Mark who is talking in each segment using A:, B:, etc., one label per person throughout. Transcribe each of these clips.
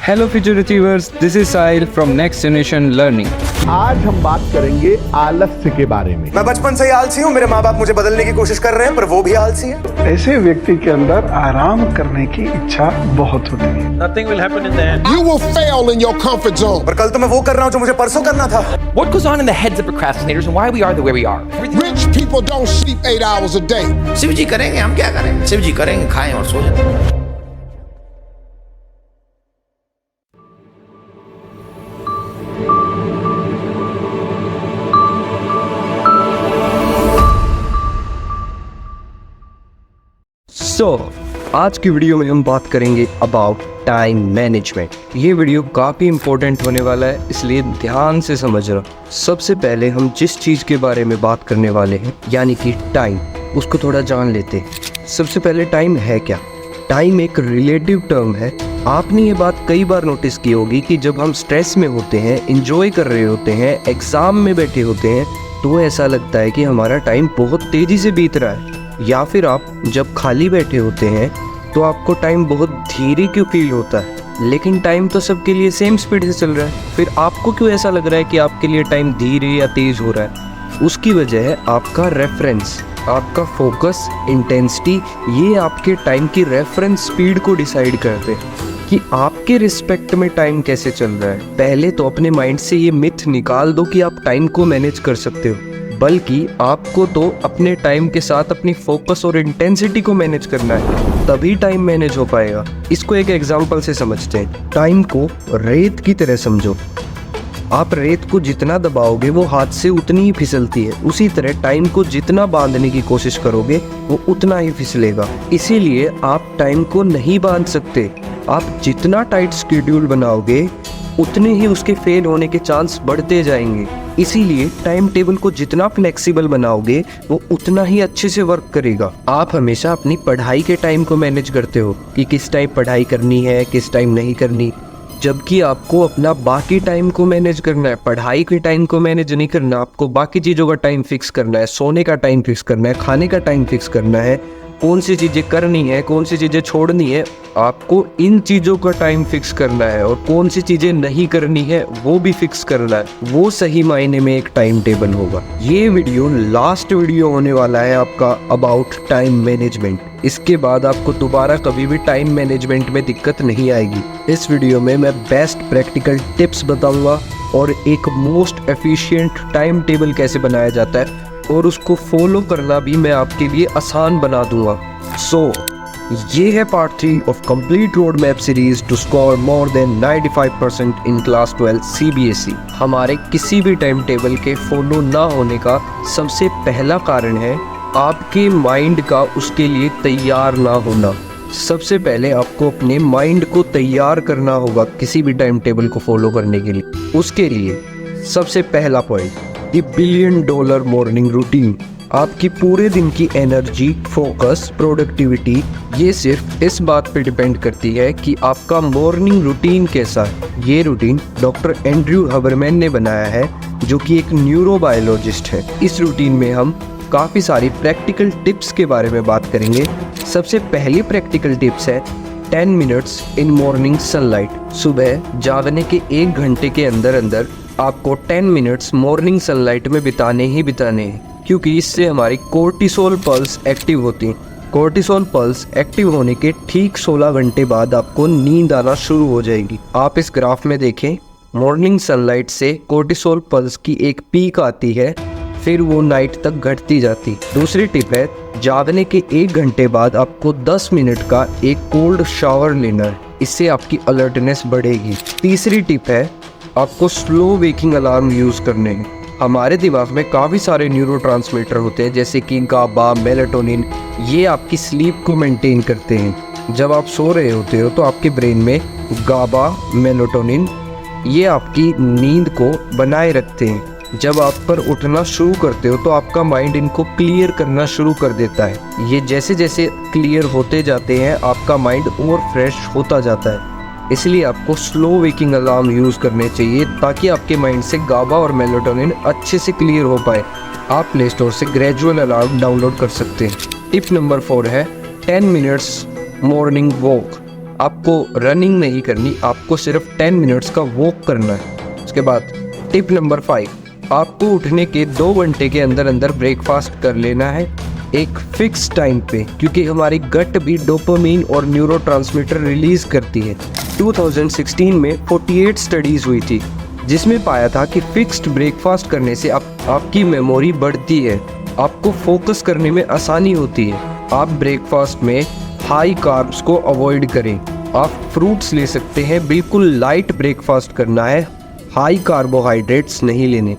A: Hello future achievers, this is Sahil from Next Generation Learning.
B: आज हम बात करेंगे आलस्य के बारे में।
C: मैं बचपन से ही आलसी हूँ। मेरे माँ बाप मुझे बदलने की कोशिश कर रहे हैं, पर वो भी आलसी है।
D: ऐसे व्यक्ति के अंदर आराम करने की इच्छा बहुत होती है।
E: Nothing will happen in the end.
F: You will fail in your comfort zone.
C: पर कल तो मैं वो कर रहा हूँ जो मुझे परसों करना था।
G: What goes on in the heads of procrastinators and why we are the way we are?
F: Rich people don't sleep 8 hours a day.
H: Shiv जी करेंगे, हम क्या करेंगे? शिव जी करेंगे, खाएं और सो जाएं।
A: आज की वीडियो में हम बात करेंगे अबाउट टाइम मैनेजमेंट। ये वीडियो काफ़ी इंपॉर्टेंट होने वाला है, इसलिए ध्यान से समझ रहा। सबसे पहले हम जिस चीज़ के बारे में बात करने वाले हैं यानी कि टाइम, उसको थोड़ा जान लेते हैं। सबसे पहले टाइम है क्या? टाइम एक रिलेटिव टर्म है। आपने ये बात कई बार नोटिस की होगी कि जब हम स्ट्रेस में होते हैं, इंजॉय कर रहे होते हैं, एग्ज़ाम में बैठे होते हैं, तो ऐसा लगता है कि हमारा टाइम बहुत तेज़ी से बीत रहा है। या फिर आप जब खाली बैठे होते हैं तो आपको टाइम बहुत धीरे क्यों फील होता है, लेकिन टाइम तो सबके लिए सेम स्पीड से चल रहा है। फिर आपको क्यों ऐसा लग रहा है कि आपके लिए टाइम धीरे या तेज़ हो रहा है? उसकी वजह है आपका रेफरेंस, आपका फोकस, इंटेंसिटी। ये आपके टाइम की रेफरेंस स्पीड को डिसाइड करते हैं कि आपके रिस्पेक्ट में टाइम कैसे चल रहा है। पहले तो अपने माइंड से ये मिथ निकाल दो कि आप टाइम को मैनेज कर सकते हो, बल्कि आपको तो अपने टाइम के साथ अपनी फोकस और इंटेंसिटी को मैनेज करना है, तभी टाइम मैनेज हो पाएगा। इसको एक एग्जांपल से समझते हैं। टाइम को रेत की तरह समझो। आप रेत को जितना दबाओगे वो हाथ से उतनी ही फिसलती है। उसी तरह टाइम को जितना बांधने की कोशिश करोगे वो उतना ही फिसलेगा। इसीलिए आप टाइम को नहीं बांध सकते। आप जितना टाइट शेड्यूल बनाओगे उतने ही उसके फेल होने के चांस बढ़ते जाएंगे। इसीलिए टाइम टेबल को जितना फ्लेक्सिबल बनाओगे वो उतना ही अच्छे से वर्क करेगा। आप हमेशा अपनी पढ़ाई के टाइम को मैनेज करते हो कि किस टाइम पढ़ाई करनी है, किस टाइम नहीं करनी, जबकि आपको अपना बाकी टाइम को मैनेज करना है। पढ़ाई के टाइम को मैनेज नहीं करना, आपको बाकी चीज़ों का टाइम फिक्स करना है। सोने का टाइम फिक्स करना है, खाने का टाइम फिक्स करना है, कौन सी चीज़ें करनी है, कौन सी चीज़ें छोड़नी है। आपको इन चीज़ों का टाइम फिक्स करना है और कौन सी चीज़ें नहीं करनी है वो भी फिक्स करना है। वो सही मायने में एक टाइम टेबल होगा। ये वीडियो लास्ट वीडियो होने वाला है आपका अबाउट टाइम मैनेजमेंट। इसके बाद आपको दोबारा कभी भी टाइम मैनेजमेंट में दिक्कत नहीं आएगी। इस वीडियो में मैं बेस्ट प्रैक्टिकल टिप्स बताऊंगा और एक मोस्ट एफिशिएंट टाइम टेबल कैसे बनाया जाता है और उसको फॉलो करना भी मैं आपके लिए आसान बना दूंगा। ये है part 3 of complete road map series to score more than 95% in class 12 CBSE। हमारे किसी भी टाइम टेबल के फॉलो ना होने का सबसे पहला कारण है आपके माइंड का उसके लिए तैयार ना होना। सबसे पहले आपको अपने माइंड को तैयार करना होगा किसी भी टाइम टेबल को फॉलो करने के लिए। उसके लिए सबसे पहला point, the $1 billion morning routine. आपकी पूरे दिन की एनर्जी, फोकस, प्रोडक्टिविटी ये सिर्फ इस बात पे डिपेंड करती है कि आपका मॉर्निंग रूटीन कैसा है। ये रूटीन डॉक्टर एंड्रयू हबरमैन ने बनाया है, जो कि एक न्यूरोबायोलॉजिस्ट है। इस रूटीन में हम काफ़ी सारी प्रैक्टिकल टिप्स के बारे में बात करेंगे। सबसे पहली प्रैक्टिकल टिप्स है 10 मिनट्स इन मॉर्निंग सनलाइट। सुबह जागने के 1 घंटे के अंदर अंदर आपको 10 मिनट्स मॉर्निंग सनलाइट में बिताने ही बिताने हैं, क्योंकि इससे हमारी कोर्टिसोल पल्स एक्टिव होती है। कोर्टिसोल पल्स एक्टिव होने के ठीक 16 घंटे बाद आपको नींद आना शुरू हो जाएगी। आप इस ग्राफ में देखें, मॉर्निंग सनलाइट से कोर्टिसोल पल्स की एक पीक आती है, फिर वो नाइट तक घटती जाती। दूसरी टिप है, जागने के 1 घंटे बाद आपको 10 मिनट का एक कोल्ड शावर लेना है। इससे आपकी अलर्टनेस बढ़ेगी। तीसरी टिप है, आपको स्लो वेकिंग अलार्म यूज़ करने हैं। हमारे दिमाग में काफ़ी सारे न्यूरोट्रांसमीटर होते हैं, जैसे कि गाबा, मेलाटोनिन। ये आपकी स्लीप को मेंटेन करते हैं। जब आप सो रहे होते हो तो आपके ब्रेन में गाबा, मेलाटोनिन ये आपकी नींद को बनाए रखते हैं। जब आप पर उठना शुरू करते हो तो आपका माइंड इनको क्लियर करना शुरू कर देता है। ये जैसे जैसे क्लियर होते जाते हैं आपका माइंड और फ्रेश होता जाता है। इसलिए आपको स्लो वेकिंग अलार्म यूज़ करने चाहिए ताकि आपके माइंड से गाबा और मेलाटोनिन अच्छे से क्लियर हो पाए। आप प्ले स्टोर से ग्रेजुअल अलार्म डाउनलोड कर सकते हैं। टिप नंबर 4 है 10 मिनट्स मॉर्निंग वॉक। आपको रनिंग नहीं करनी, आपको सिर्फ 10 मिनट्स का वॉक करना है। उसके बाद टिप नंबर 5, आपको उठने के 2 घंटे के अंदर अंदर ब्रेकफास्ट कर लेना है एक फिक्स टाइम पे, क्योंकि हमारी गट भी डोपामीन और न्यूरोट्रांसमीटर रिलीज करती है। 2016 में 48 स्टडीज हुई थी जिसमें पाया था कि फिक्स्ड ब्रेकफास्ट करने से आपकी मेमोरी बढ़ती है, आपको फोकस करने में आसानी होती है। आप ब्रेकफास्ट में हाई कार्ब्स को अवॉइड करें, आप फ्रूट्स ले सकते हैं, बिल्कुल लाइट ब्रेकफास्ट करना है, हाई कार्बोहाइड्रेट्स नहीं लेने।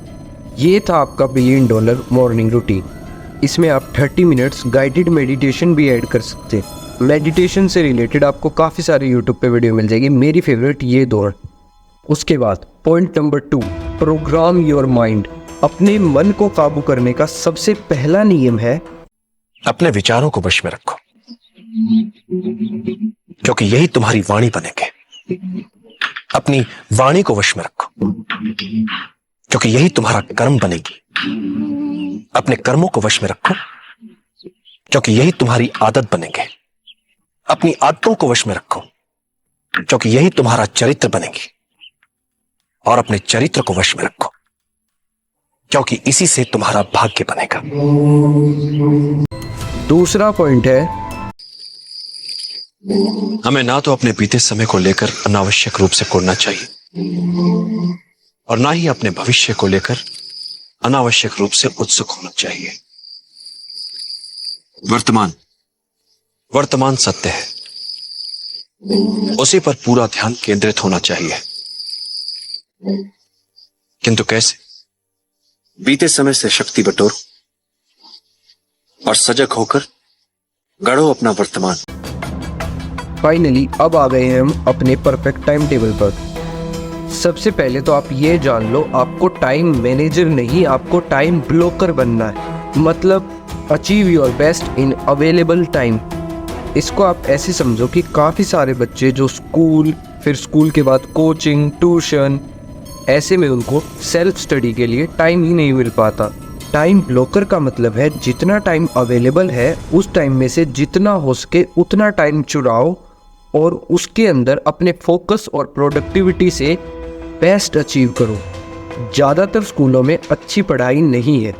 A: ये था आपका $1 बिलियन मॉर्निंग रूटीन। इसमें आप 30 मिनट्स गाइडेड मेडिटेशन भी ऐड कर सकते हैं। मेडिटेशन से रिलेटेड आपको काफ़ी सारे यूट्यूब पे वीडियो मिल जाएगी, मेरी फेवरेट ये 2 हैं। उसके बाद point number 2, programme your mind. अपने मन को काबू करने का सबसे पहला नियम है
E: अपने विचारों को वश में रखो, क्योंकि यही तुम्हारी वाणी बनेंगे। अपनी वाणी को वश में रखो, क्योंकि यही तुम्हारा कर्म बनेगी। अपने कर्मों को वश में रखो, क्योंकि यही तुम्हारी आदत बनेंगे। अपनी आदतों को वश में रखो, क्योंकि यही तुम्हारा चरित्र बनेगी। और अपने चरित्र को वश में रखो, क्योंकि इसी से तुम्हारा भाग्य बनेगा।
A: दूसरा पॉइंट है
E: हमें ना तो अपने बीते समय को लेकर अनावश्यक रूप से कोड़ना चाहिए और ना ही अपने भविष्य को लेकर अनावश्यक रूप से उत्सुक होना चाहिए। वर्तमान सत्य है, उसी पर पूरा ध्यान केंद्रित होना चाहिए। किंतु कैसे? बीते समय से शक्ति बटोरो और सजग होकर गढ़ो अपना वर्तमान।
A: फाइनली अब आ गए हैं हम अपने परफेक्ट टाइम टेबल पर। सबसे पहले तो आप ये जान लो, आपको टाइम मैनेजर नहीं, आपको टाइम ब्लॉकर बनना है। मतलब achieve your best in available time. इसको आप ऐसे समझो कि काफ़ी सारे बच्चे जो स्कूल, फिर स्कूल के बाद कोचिंग, ट्यूशन, ऐसे में उनको सेल्फ स्टडी के लिए टाइम ही नहीं मिल पाता। टाइम ब्लॉकर का मतलब है जितना टाइम अवेलेबल है उस टाइम में से जितना हो सके उतना टाइम चुराओ और उसके अंदर अपने फोकस और प्रोडक्टिविटी से बेस्ट अचीव करो। ज़्यादातर स्कूलों में अच्छी पढ़ाई नहीं है,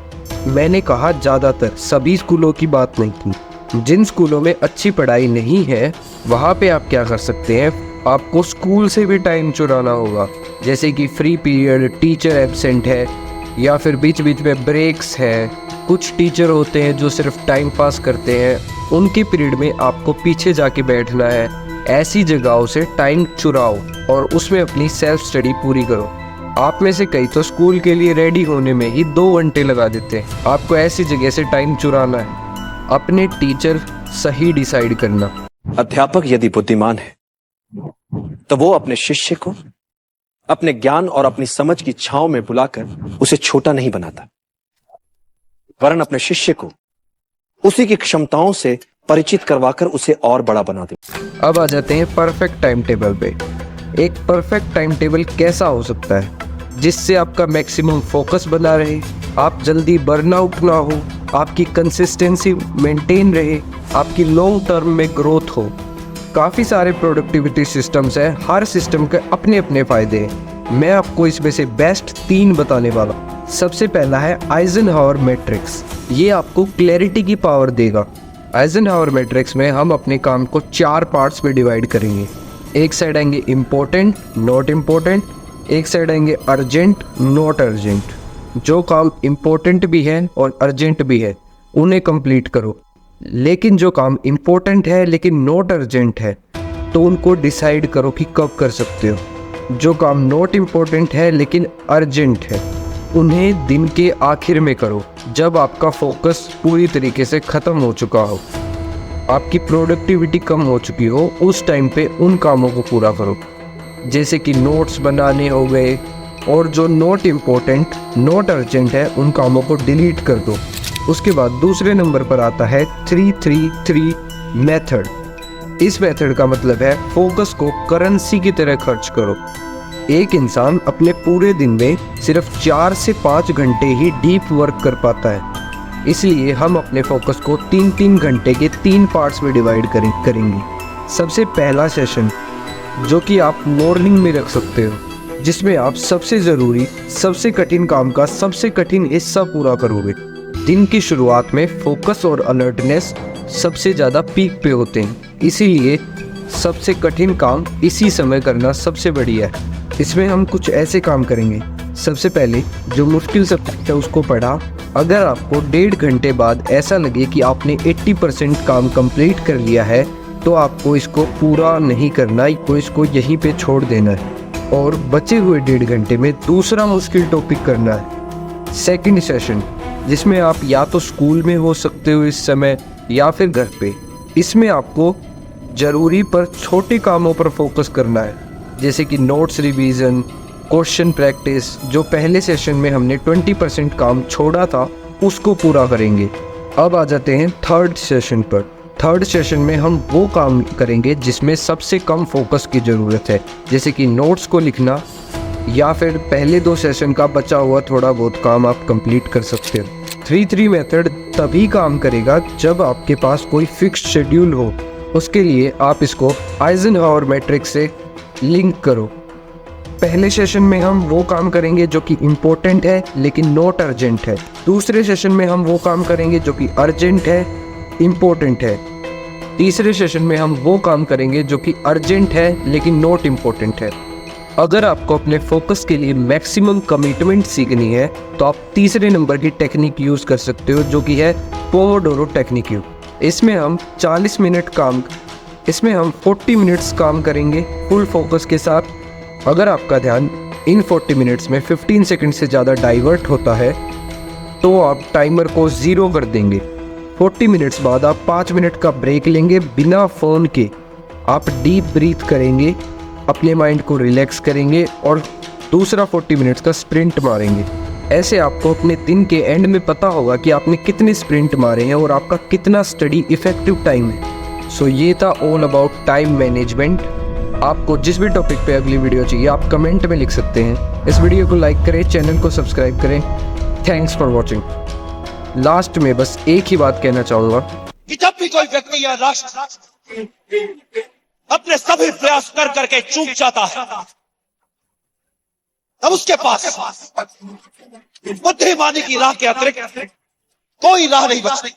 A: मैंने कहा ज़्यादातर, सभी स्कूलों की बात नहीं की। जिन स्कूलों में अच्छी पढ़ाई नहीं है वहाँ पे आप क्या कर सकते हैं, आपको स्कूल से भी टाइम चुराना होगा, जैसे कि फ्री पीरियड, टीचर एब्सेंट है या फिर बीच बीच में ब्रेक्स है। कुछ टीचर होते हैं जो सिर्फ टाइम पास करते हैं, उनके पीरियड में आपको पीछे जाके बैठना है। ऐसी जगहों से टाइम चुराओ और उसमें अपनी सेल्फ स्टडी पूरी करो। आप में से कई तो स्कूल के लिए रेडी होने में ही 2 घंटे लगा देते हैं। आपको ऐसी जगह से टाइम चुराना है। अपने टीचर सही डिसाइड करना।
E: अध्यापक यदि बुद्धिमान है तो वो अपने शिष्य को अपने ज्ञान और अपनी समझ की छांव में बुलाकर उसे छोटा नहीं बनाता, वरन अपने शिष्य को उसी की क्षमताओं से परिचित करवाकर उसे और बड़ा बना दे।
A: अब आ जाते हैं परफेक्ट टाइम टेबल पे। एक परफेक्ट टाइम टेबल कैसा हो सकता है जिससे आपका मैक्सिमम फोकस बना रहे, आप जल्दी बर्नआउट ना हो, आपकी कंसिस्टेंसी मेंटेन रहे, आपकी लॉन्ग टर्म में ग्रोथ हो। काफ़ी सारे प्रोडक्टिविटी सिस्टम्स हैं, हर सिस्टम के अपने अपने फ़ायदे हैं। मैं आपको इसमें से बेस्ट 3 बताने वाला। सबसे पहला है आइजनहावर मैट्रिक्स। ये आपको क्लैरिटी की पावर देगा। आइजनहावर मैट्रिक्स में हम अपने काम को 4 पार्ट्स में डिवाइड करेंगे। एक साइड आएंगे इम्पोर्टेंट, नॉट इम्पोर्टेंट, एक साइड आएंगे अर्जेंट, नॉट अर्जेंट। जो काम इम्पोर्टेंट भी है और अर्जेंट भी है उन्हें कंप्लीट करो, लेकिन जो काम इम्पोर्टेंट है लेकिन नॉट अर्जेंट है तो उनको डिसाइड करो कि कब कर सकते हो। जो काम नॉट इम्पोर्टेंट है लेकिन अर्जेंट है उन्हें दिन के आखिर में करो, जब आपका फोकस पूरी तरीके से ख़त्म हो चुका हो, आपकी प्रोडक्टिविटी कम हो चुकी हो, उस टाइम पे उन कामों को पूरा करो। जैसे कि नोट्स बनाने हो गए, और जो नॉट इम्पोर्टेंट, नॉट अर्जेंट है उन कामों को डिलीट कर दो। उसके बाद दूसरे नंबर पर आता है 3-3-3 मेथड। इस मेथड का मतलब है फोकस को करेंसी की तरह खर्च करो। एक इंसान अपने पूरे दिन में सिर्फ 4 से 5 घंटे ही डीप वर्क कर पाता है, इसलिए हम अपने फोकस को 3-3 घंटे के 3 पार्ट्स में डिवाइड करेंगे। सबसे पहला सेशन जो कि आप मॉर्निंग में रख सकते हो, जिसमें आप सबसे ज़रूरी सबसे कठिन काम का सबसे कठिन हिस्सा पूरा करोगे। दिन की शुरुआत में फोकस और अलर्टनेस सबसे ज़्यादा पीक पे होते हैं, इसीलिए सबसे कठिन काम इसी समय करना सबसे बढ़िया है। इसमें हम कुछ ऐसे काम करेंगे। सबसे पहले जो मुश्किल सब्जेक्ट है उसको पढ़ा। अगर आपको 1.5 घंटे बाद ऐसा लगे कि आपने 80% काम कंप्लीट कर लिया है तो आपको इसको पूरा नहीं करना, इसको यहीं पे छोड़ देना है और बचे हुए 1.5 घंटे में दूसरा मुश्किल टॉपिक करना है, सेकंड सेशन, जिसमें आप या तो स्कूल में हो सकते हो इस समय या फिर घर पे। इसमें आपको ज़रूरी पर छोटे कामों पर फोकस करना है, जैसे कि नोट्स रिवीजन, क्वेश्चन प्रैक्टिस। जो पहले सेशन में हमने 20% काम छोड़ा था उसको पूरा करेंगे। अब आ जाते हैं थर्ड सेशन पर। थर्ड सेशन में हम वो काम करेंगे जिसमें सबसे कम फोकस की ज़रूरत है, जैसे कि नोट्स को लिखना या फिर पहले 2 सेशन का बचा हुआ थोड़ा बहुत काम आप कंप्लीट कर सकते हो। 3-3 मेथड तभी काम करेगा जब आपके पास कोई फिक्स्ड शेड्यूल हो। उसके लिए आप इसको आइजनहावर मैट्रिक्स से लिंक करो। पहले सेशन में हम वो काम करेंगे जो कि इम्पोर्टेंट है लेकिन नॉट अर्जेंट है। दूसरे सेशन में हम वो काम करेंगे जो कि अर्जेंट है, इम्पोर्टेंट है। तीसरे सेशन में हम वो काम करेंगे जो कि अर्जेंट है लेकिन नॉट इम्पोर्टेंट है। अगर आपको अपने फोकस के लिए मैक्सिमम कमिटमेंट सीखनी है तो आप तीसरे नंबर की टेक्निक यूज़ कर सकते हो, जो कि है पोमोडोरो टेक्निक। इसमें हम 40 मिनट्स काम करेंगे फुल फोकस के साथ। अगर आपका ध्यान इन 40 मिनट्स में 15 सेकंड से ज़्यादा डाइवर्ट होता है तो आप टाइमर को 0 कर देंगे। 40 मिनट्स बाद आप 5 मिनट का ब्रेक लेंगे बिना फ़ोन के। आप डीप ब्रीथ करेंगे, अपने माइंड को रिलैक्स करेंगे और दूसरा 40 मिनट्स का स्प्रिंट मारेंगे। ऐसे आपको अपने दिन के एंड में पता होगा कि आपने कितने स्प्रिंट मारे हैं और आपका कितना स्टडी इफेक्टिव टाइम है। सो ये था ऑल अबाउट टाइम मैनेजमेंट। आपको जिस भी टॉपिक पे अगली वीडियो चाहिए आप कमेंट में लिख सकते हैं। इस वीडियो को लाइक करें, चैनल को सब्सक्राइब करें। Thanks for watching. लास्ट में बस एक ही बात कहना चाहूँगा
I: कि जब भी कोई व्यक्ति या राष्ट्र अपने सभी प्रयास कर करके चूक जाता है तब उसके पास बुद्धिमानी की राह के अतिरिक्त कोई राह नहीं बचती।